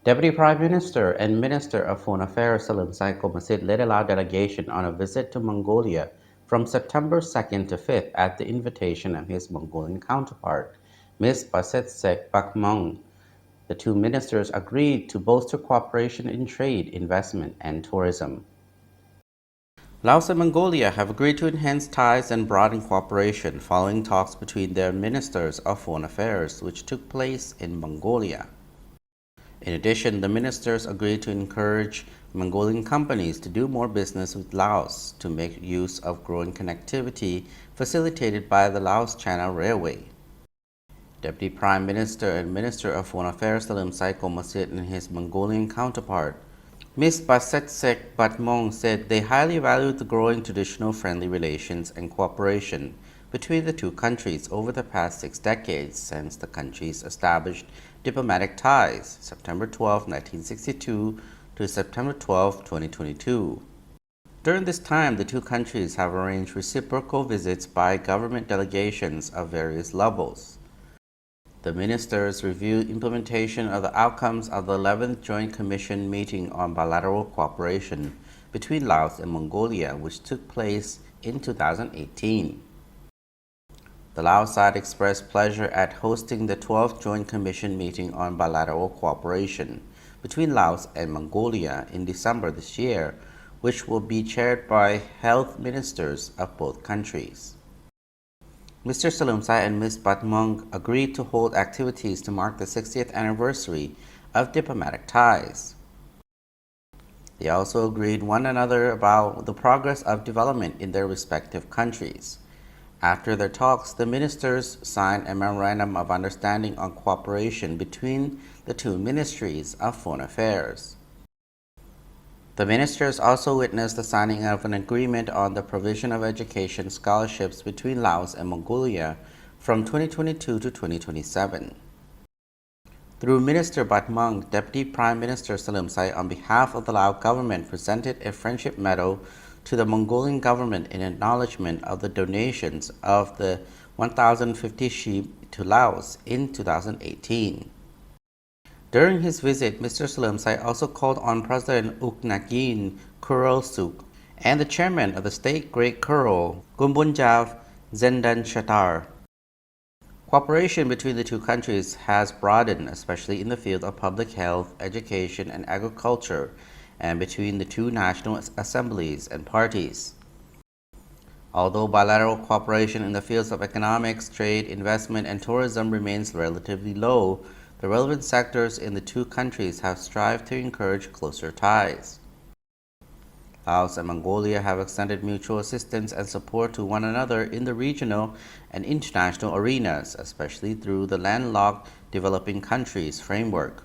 Deputy Prime Minister and Minister of Foreign Affairs Salim Saiko Masid led a Lao delegation on a visit to Mongolia from September 2nd to 5th at the invitation of his Mongolian counterpart, Ms. Pasetsek Bakmong. The two ministers agreed to bolster cooperation in trade, investment, and tourism. Laos and Mongolia have agreed to enhance ties and broaden cooperation following talks between their ministers of foreign affairs, which took place in Mongolia. In addition, the ministers agreed to encourage Mongolian companies to do more business with Laos to make use of growing connectivity facilitated by the Laos-China Railway. Deputy Prime Minister and Minister of Foreign Affairs Salim Saiko Masit and his Mongolian counterpart, Ms. Pasetsek Batmong, said they highly valued the growing traditional friendly relations and cooperation between the two countries over the past 6 decades since the countries established diplomatic ties September 12, 1962 to September 12, 2022. During this time, the two countries have arranged reciprocal visits by government delegations of various levels. The ministers reviewed implementation of the outcomes of the 11th Joint Commission meeting on bilateral cooperation between Laos and Mongolia, which took place in 2018. The Laos side expressed pleasure at hosting the 12th Joint Commission meeting on bilateral cooperation between Laos and Mongolia in December this year, which will be chaired by health ministers of both countries. Mr. Salumsai and Ms. Batmong agreed to hold activities to mark the 60th anniversary of diplomatic ties. They also agreed one another about the progress of development in their respective countries. After their talks, the ministers signed a memorandum of understanding on cooperation between the two ministries of foreign affairs. The ministers also witnessed the signing of an agreement on the provision of education scholarships between Laos and Mongolia from 2022 to 2027. Through Minister Batmong, Deputy Prime Minister Salimsai, on behalf of the Lao government, presented a friendship medal to the Mongolian government in acknowledgement of the donations of the 1,050 sheep to Laos in 2018. During his visit, Mr. Salimsai also called on President Uknagin Kurulsuk and the chairman of the state Great Khural, Gumbunjav Zendan Shatar. Cooperation between the two countries has broadened, especially in the field of public health, education, and agriculture, and between the two national assemblies and parties. Although bilateral cooperation in the fields of economics, trade, investment, and tourism remains relatively low, the relevant sectors in the two countries have strived to encourage closer ties. Laos and Mongolia have extended mutual assistance and support to one another in the regional and international arenas, especially through the landlocked developing countries framework.